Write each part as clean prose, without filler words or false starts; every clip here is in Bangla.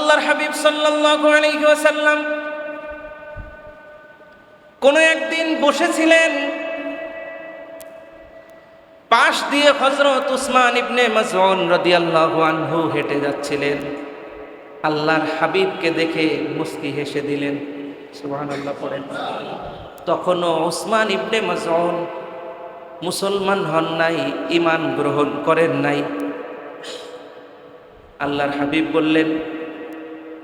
আল্লাহর হাবিব সাল্লাল্লাহু আলাইহি ওয়াসাল্লাম কোন একদিন বসেছিলেন, পাশ দিয়ে হযরত উসমান ইবনে মাযউন রাদিয়াল্লাহু আনহু হেঁটে যাচ্ছিলেন। আল্লাহর হাবিবকে দেখে মুস্কি হেসে দিলেন, সুবহানাল্লাহ পড়েন। তখনও উসমান ইবনে মাযউন মুসলমান হন নাই, ঈমান গ্রহণ করেন নাই। আল্লাহর হাবিব বললেন,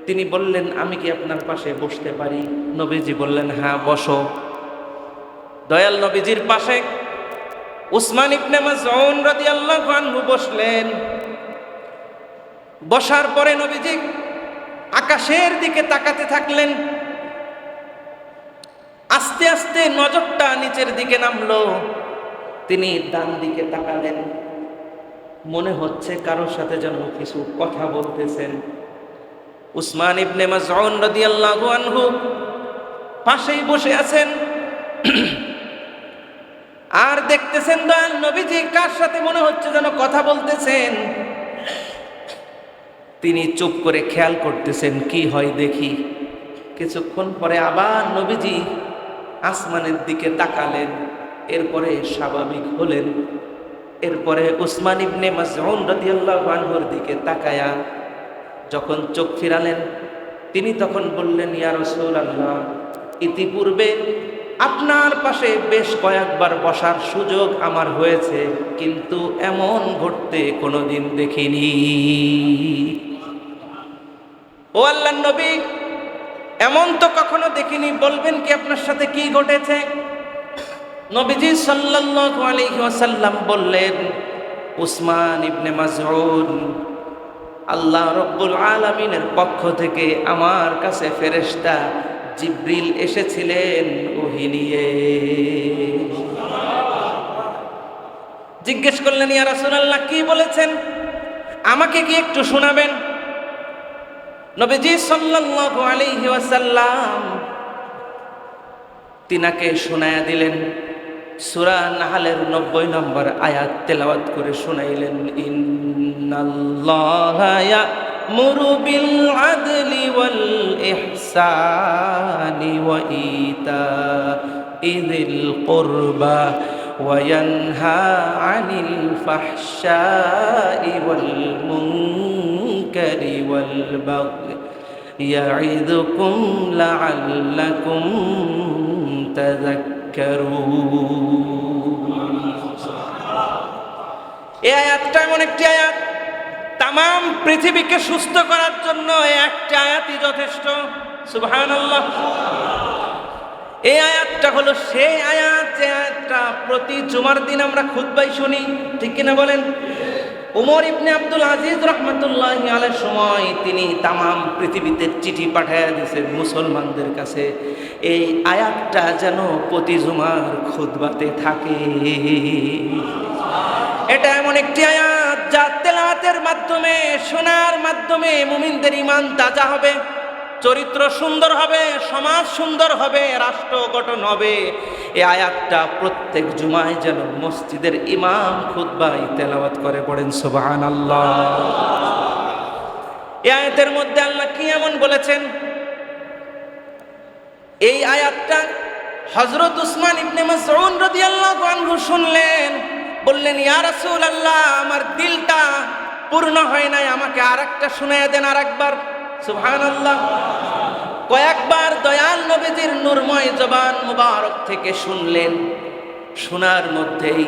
তিনি বললেন, আমি কি আপনার পাশে বসতে পারি? নবীজি বললেন, হ্যাঁ বসো। দয়াল নবীজির পাশে উসমান ইবনে মাযউন রাদিয়াল্লাহু আনহু বসলেন। বসার পরে নবীজি আকাশের দিকে তাকাতে থাকলেন। আস্তে আস্তে নজরটা নিচের দিকে নামলো। তিনি ডান দিকে তাকালেন, মনে হচ্ছে কারোর সাথে যেন কিছু কথা বলতেছেন। উসমান ইবনে মাযউন রাদিয়াল্লাহু আনহু পাশেই বসে আছেন আর দেখতেছেন দয়াল নবীজি কার সাথে মনে হচ্ছে যেন কথা বলতেছেন। তিনি চুপ করে খেয়াল করতেছেন, কি হয় দেখি। কিছুক্ষণ পরে আবার নবীজি আসমানের দিকে তাকালেন, এরপরে স্বাভাবিক হলেন। এরপরে উসমান ইবনে মাযউন রাদিয়াল্লাহু আনহুর দিকে তাকায়া যখন চোখ ফিরালেন, তিনি তখন বললেন, ইয়া রাসূলুল্লাহ, ইতিপূর্বে আপনার পাশে বেশ কয়েকবার বসার সুযোগ আমার হয়েছে, কিন্তু এমন ঘটতে কোনোদিন দেখিনি। ও আল্লাহর নবী, এমন তো কখনো দেখিনি, বলবেন কি আপনার সাথে কি ঘটেছে? নবীজি সাল্লাল্লাহু আলাইহি ওয়াসাল্লাম বললেন, উসমান ইবনে মাযউন, আল্লাহ রব্বুল আলামিনের পক্ষ থেকে আমার কাছে ফেরেশতা জিবরিল এসেছিলেন ওহী নিয়ে। জিজ্ঞেস করলেন, ইয়া রাসূলুল্লাহ, কি বলেছেন? আমাকে কি একটু শোনাবেন? নবীজি সাল্লাল্লাহু আলাইহি ওয়াসাল্লাম তিনাকে শোনায়া দিলেন। সূরা নাহলের 90 নম্বর আয়াত তেলাওয়াত করে শোনাইলেন, ইন্নাল্লাহা ইয়া'মুরু বিল আদলি ওয়াল ইহসানি ওয়া ইতাইযিল কুরবা ওয়া ইয়ানহা আনিল ফাহশাই ওয়াল মুনকারি ওয়াল বাগই ইয়া'iদুকুম লা'আল্লাকুম তাযাক্কারুন। এই আয়াতটা এমন একটি আয়াত, তামাম পৃথিবীকে সুস্থ করার জন্য একটা আয়াতই যথেষ্ট। সুবহানাল্লাহ। এই আয়াতটা হলো সেই আয়াত, যে আয়াতটা প্রতি জুমার দিন আমরা খুতবায় শুনি, ঠিক কিনা বলেন? উমর ইবনে আব্দুল আজিজ রাহমাতুল্লাহি আলাইহির সময় তিনি তামাম পৃথিবীতে চিঠি পাঠায়া দিয়েছেন মুসলমানদের কাছে, এই আয়াতটা যেন প্রতি জুমার খুতবাতে থাকে। এটা এমন একটি আয়াত যা তেলাওয়াতের মাধ্যমে, শোনার মাধ্যমে মুমিনদের ঈমান তাজা হবে, চরিত্র সুন্দর হবে, সমাজ সুন্দর হবে, রাষ্ট্র গঠন হবে। এই আয়াতটা প্রত্যেক জুমায় যেন মসজিদের ইমাম খুতবায় তেলাওয়াত করে, পড়েন সুবহানাল্লাহ। এই আয়াতের মধ্যে আল্লাহ কি এমন বলেছেন? এই আয়াতটা হযরত উসমান ইবনে মাযউন রাদিয়াল্লাহু আনহু শুনলেন, বললেন, ইয়া রাসূলুল্লাহ, আমার দিলটা পূর্ণ হয় নাই, আমাকে আরেকটা শুনাইয়া দেন, আরেকবার। সুবহানাল্লাহ। কয়েকবার দয়াল নবীজির নূরময় জবান মুবারক থেকে শুনলেন। শোনার মধ্যেই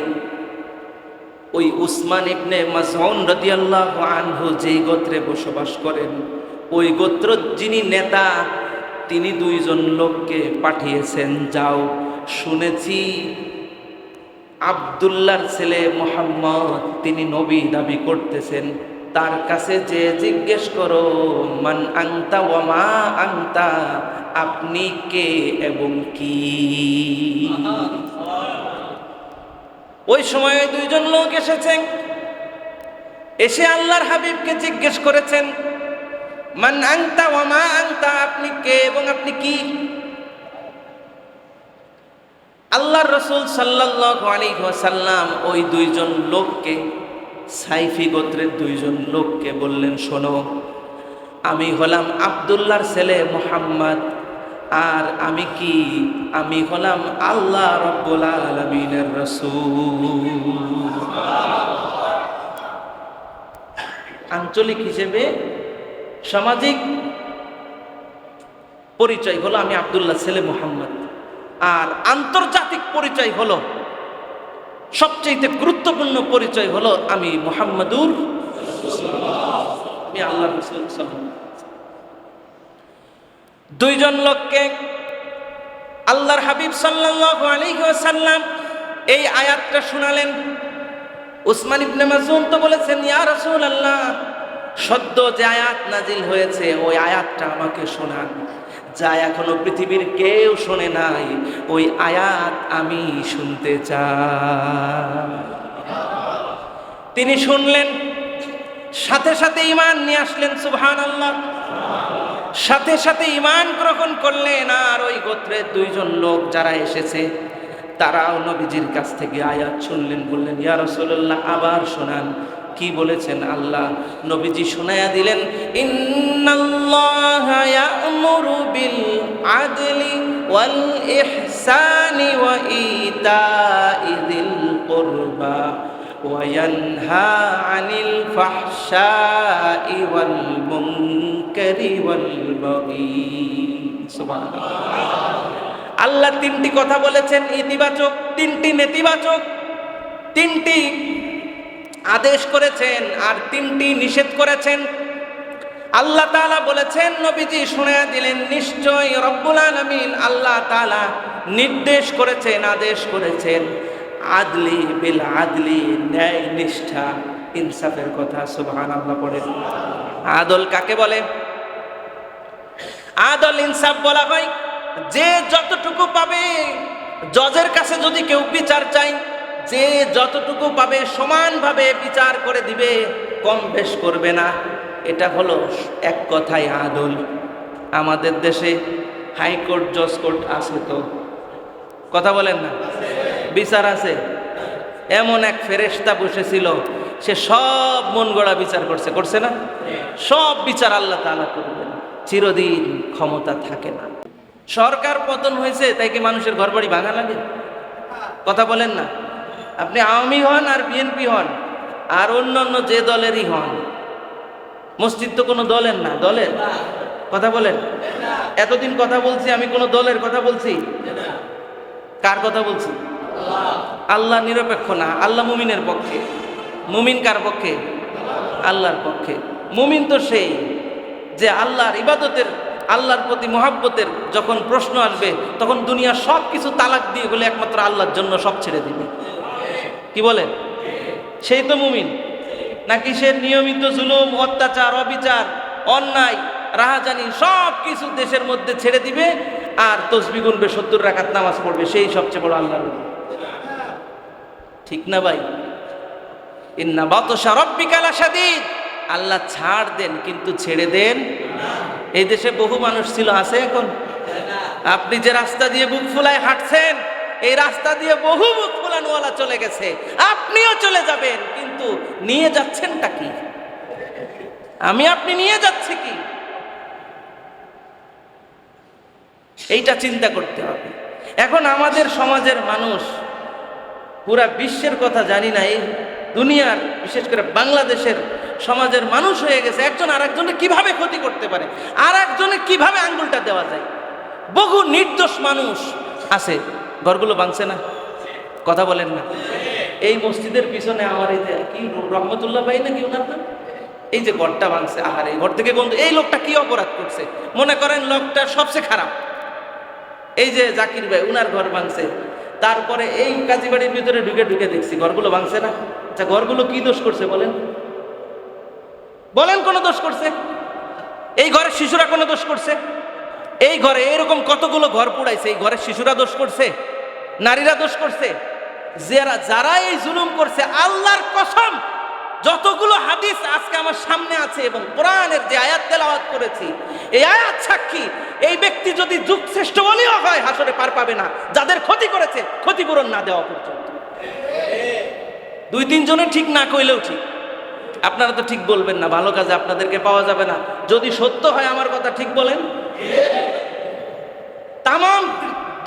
ওই উসমান ইবনে মাযউন রাদিয়াল্লাহু আনহু যেই গোত্রে বসবাস করেন, ওই গোত্র যিনি নেতা, তিনি দুইজন লোককে পাঠিয়েছেন, যাও, শুনেছি আব্দুল্লাহর ছেলে মুহাম্মদ তিনি নবী দাবি করতেছেন, তার কাছে যে জিজ্ঞেস করো, মান আনতা ওয়া মা আনতা, আপনি কে এবং কি। ওই সময় দুইজন লোক এসেছেন, এসে আল্লাহর হাবিবকে জিজ্ঞেস করেছেন, মান আনতা ওয়া মা আনতা, আপনি কে এবং আপনি কি। আল্লাহর রাসূল সাল্লাল্লাহু আলাইহি ওয়াসাল্লাম ওই দুইজন লোককে, সাইফি গোত্রের দুইজন লোককে বললেন, শোনো, আমি হলাম আব্দুল্লাহর ছেলে মুহাম্মদ, আর আমি কি, আমি হলাম আল্লাহ রাব্বুল আলামিনের রাসূল। আঞ্চলিক হিসেবে সামাজিক পরিচয় হলো আমি আব্দুল্লাহ ছেলে মুহাম্মদ, আর আন্তর্জাতিক পরিচয় হলো, সবচেয়ে গুরুত্বপূর্ণ পরিচয় হলো আমি মুহাম্মাদুর রাসূলুল্লাহ, আমি আল্লাহর রাসূল সাল্লাল্লাহু আলাইহি ওয়াসাল্লাম। দুইজন লোককে আল্লাহর হাবিব সাল্লাল্লাহু আলাইহি ওয়াসাল্লাম এই আয়াতটা শোনালেন। উসমান ইবনে মাযউন তো বলেছেন, ইয়া রাসূলুল্লাহ, সদ্য যে আয়াত নাজিল হয়েছে ওই আয়াতটা আমাকে শোনান, যা এখনো পৃথিবীর কেউ শোনে নাই, ওই আয়াত আমি শুনতে চাই। তিনি শুনলেন, সাথে সাথে ঈমান নিয়ে আসলেন, সুবহানাল্লাহ, সাথে সাথে ঈমান গ্রহণ করলেন। আর ওই গোত্রের দুইজন লোক যারা এসেছে তারাও নবীজির কাছ থেকে আয়াত শুনলেন, বললেন, ইয়া রাসূলুল্লাহ, আবার শোনান। কি বলেছেন আল্লাহ? নবীজি শোনায়া দিলেন, ইন্নাল্লাহা ইয়া'মুরু বিল আদলি ওয়াল ইহসানি ওয়া ইতা'i যিল কুরবা ওয়া ইয়ানহা আনিল ফাহশাই ওয়াল মুনকারি ওয়াল বাগি। সুবহানাল্লাহ। আল্লাহ তিনটি কথা বলেছেন ইতিবাচক, তিনটি নেতিবাচক, তিনটি আদেশ করেছেন আর তিনটি নিষেধ করেছেন। আল্লাহ তাআলা বলেছেন, নবীজি শুনিয়ে দিলেন, নিশ্চয়ই রব্বুল আলামিন আল্লাহ তাআলা নির্দেশ করেছেন, আদেশ করেছেন আদলি বিল আদলি, ন্যায় নিষ্ঠা ইনসাফের কথা। সুবহানাল্লাহ পড়েন। আদল কাকে বলে? আদল ইনসাফ বলা হয় যে যতটুকু পাবে, জজের কাছে যদি কেউ বিচার চাই, যে যতটুকু পাবে সমানভাবে বিচার করে দিবে, কম বেশ করবে না। এটা হলো এক কথায় আদল। আমাদের দেশে হাইকোর্ট, জজ কোর্ট আছে তো, কথা বলেন না? বিচার আছে। এমন এক ফেরেশতা বসেছিল, সে সব মন গড়া বিচার করছে, করছে না? সব বিচার আল্লাহ তাআলা করবেন, চিরদিন ক্ষমতা থাকে না। সরকার পতন হয়েছে, তাই কি মানুষের ঘরবাড়ি ভাঙা লাগে? কথা বলেন না? আপনি আওয়ামী হন আর বিএনপি হন আর অন্যান্য যে দলেরই হন, মসজিদ তো কোনো দলের না, দলের? কথা বলেন। এতদিন কথা বলছি, আমি কোনো দলের কথা বলছি? কার কথা বলছি? আল্লাহ নিরপেক্ষ না, আল্লাহ মুমিনের পক্ষে। মুমিন কার পক্ষে? আল্লাহর পক্ষে। মুমিন তো সেই যে আল্লাহর ইবাদতের, আল্লাহর প্রতি মহাব্বতের যখন প্রশ্ন আসবে, তখন দুনিয়ার সব কিছু তালাক দিয়ে বলে একমাত্র আল্লাহর জন্য সব ছেড়ে দিবে। কি বলেন? সেই তো মুমিন। নাকি সে নিয়মিত জুলুম, অত্যাচার, অবিচার, অন্যায়, রাহাজানি সব কিছু দেশের মধ্যে ছেড়ে দিবে আর তসবিহ গুনবে, 70 রাকাত নামাজ পড়বে, সেই সবচেয়ে বড় আল্লাহর ওলি? ঠিক না ভাই? ইন্না বাতশা রাব্বিকা লাশাদীদ। আল্লাহ ছাড় দেন কিন্তু ছেড়ে দেন। এই দেশে বহু মানুষ ছিল, আছে এখন? আপনি যে রাস্তা দিয়ে বুক ফুলায় হাঁটছেন, এই রাস্তা দিয়ে বহু বুক ফুলানোওয়ালা চলে গেছে, আপনিও চলে যাবেন, কিন্তু নিয়ে যাচ্ছেনটা কি? আমি আপনি নিয়ে যাচ্ছি কি? এইটা চিন্তা করতে হবে। এখন আমাদের সমাজের মানুষ, পুরা বিশ্বের কথা জানি না, এই দুনিয়ার বিশেষ করে বাংলাদেশের সমাজের মানুষ হয়ে গেছে একজন আর একজনের কিভাবে ক্ষতি করতে পারে, আর একজনের কিভাবে আঙ্গুলটা দেওয়া যায়। বহু নির্দোষ মানুষ আছে, ঘরগুলো ভাঙছে না? কথা বলেন না? এই মসজিদের পিছনে আমার এই যে কি রহমতুল্লাহ ভাই নাকি ওনার নাম, এই যে ঘরটা ভাঙছে, আহার এই ঘর থেকে গন্ধ। এই লোকটা কি অপরাধ করছে? মনে করেন লোকটা সবচেয়ে খারাপ, এই যে জাকির ভাই, উনার ঘর ভাঙছে। তারপরে এই কাজীবাড়ির ভিতরে ঢুকে ঢুকে দেখছি ঘরগুলো ভাঙছে না। আচ্ছা, ঘরগুলো কি দোষ করছে বলেন? বলেন, কোন দোষ করছে? এই ঘরের শিশুরা কোনো দোষ করছে? এই ঘরে এরকম কতগুলো ঘর পুড়াইছে, এই ঘরের শিশুরা দোষ করছে? নারীরা দোষ করছে? যারা এই জুলুম করছে, আল্লাহর কসম, যতগুলো হাদিস আজকে আমার সামনে আছে এবং কোরআনের যে আয়াত তেলাওয়াত করেছি, এই আয়াত সাক্ষী, এই ব্যক্তি যদি যুগ শ্রেষ্ঠ ওলিও হয়, হাসরে পার পাবে না যাদের ক্ষতি করেছে ক্ষতিপূরণ না দেওয়া পর্যন্ত। 2-3 জনের ঠিক না কইলেও ঠিক। আপনারা তো ঠিক বলবেন না, ভালো কাজে আপনাদেরকে পাওয়া যাবে না। যদি সত্য হয় আমার কথা ঠিক বলেন। তামাম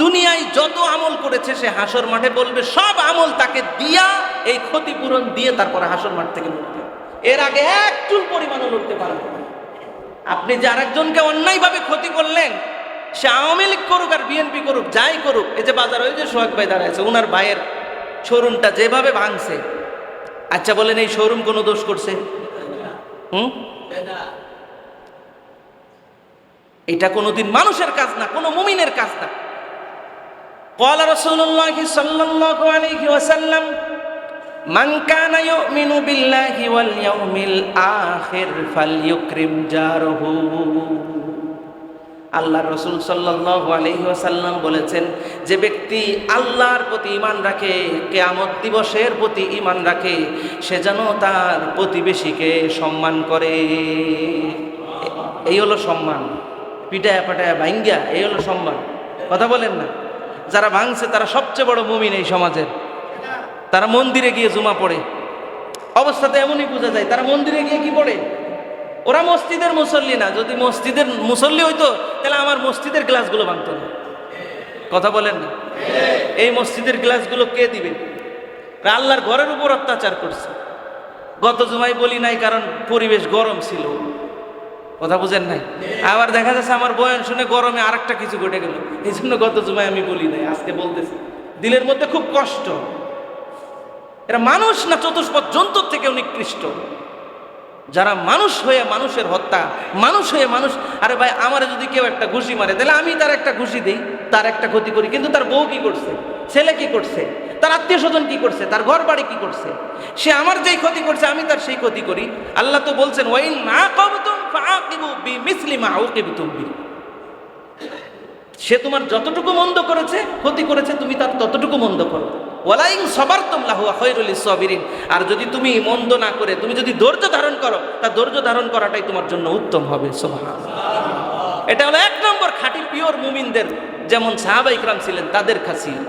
দুনিয়ায় যত আমল করেছে সে হাসর মাঠে বলবে সব আমল তাকে দিয়া এই ক্ষতিপূরণ দিয়ে তারপরে হাসর মাঠ থেকে লড়তে। এর আগে এক চুল পরিমাণও লড়তে পারবে না। আপনি যে আরেকজনকে অন্যায়ভাবে ক্ষতি করলেন, সে আওয়ামী লীগ করুক আর বিএনপি করুক, যাই করুক, এই যে বাজার ওই যে সোহাগ ভাই দাঁড়াইছে, ওনার ভাইয়ের শোরুমটা যেভাবে ভাঙছে, আচ্ছা বলেন এই শোরুম কোনো দোষ করছে? এটা কোনোদিন মানুষের কাজ না, কোনো মুমিনের কাজ না। قال رسول الله صلى الله عليه وسلم من كان يؤمن بالله واليوم الآخر فليكرم جاره। আল্লাহর রাসূল সাল্লাল্লাহু আলাইহি ওয়াসাল্লাম বলেছেন, যে ব্যক্তি আল্লাহর প্রতি ঈমান রাখে, কিয়ামত দিবসের প্রতি ঈমান রাখে, সে যেন তার প্রতিবেশীকে সম্মান করে। এই হলো সম্মান, পিটায়া পাটায়া ভাঙ্গিয়া, এই হলো সম্মান। কথা বলেন না? যারা ভাঙছে তারা সবচেয়ে বড় মুমিন এই সমাজের। তারা মন্দিরে গিয়ে জুমা পড়ে, অবস্থাতে এমনই বোঝা যায় তারা মন্দিরে গিয়ে কি পড়ে। ওরা মসজিদের মুসল্লি না, যদি মসজিদের মুসল্লি হইতো তাহলে আমার মসজিদের গ্লাসগুলো ভাঙতো না। কথা বলেন না? এই মসজিদের গ্লাসগুলো কে দিবে? আল্লাহর ঘরের উপর অত্যাচার করছে। গত জুমায় বলি নাই কারণ পরিবেশ গরম ছিল, কথা বুঝেন নাই। আবার দেখা যাচ্ছে আমার বয়ান শুনে গরমে আরেকটা কিছু ঘটে গেল, এই জন্য গত জুমায় আমি বলি নাই, আজকে বলতেছি। দিলের মধ্যে খুব কষ্ট। এরা মানুষ না চতুষ্পদ জন্তুর থেকেও নিকৃষ্ট, যারা মানুষ হয়ে মানুষের হত্যা, মানুষ হয়ে মানুষ। আরে ভাই, আমারে যদি কেউ একটা ঘুষি মারে তাহলে আমি তার একটা ঘুষি দিই, তার একটা ক্ষতি করি, কিন্তু তার বউ কি করছে, ছেলে কি করছে, তার আত্মীয় স্বজন কি করছে, তার ঘর বাড়ি কি করছে, সে আমার যেই ক্ষতি করছে আমি তার সেই ক্ষতি করি। আল্লাহ তো বলছেন ওয়াইন আকাবতুম ফাআকিবু বিমিসলি মা উকিবতুম বি। সে তোমার যতটুকু মন্দ করেছে, ক্ষতি করেছে, তুমি তার ততটুকু মন্দ করো। ওয়ালাইন সাবারতুম লাহুয়া খায়রুল লিসাবিরিন। আর যদি তুমি মন্দ না করে তুমি যদি ধৈর্য ধারণ করো, তা ধৈর্য ধারণ করাটাই তোমার জন্য উত্তম হবে। সুবহানাল্লাহ। এটা হলো এক নম্বর খাঁটি পিওর মুমিনদের, যেমন সাহাবা ইকরাম ছিলেন তাদের খাসিয়ত।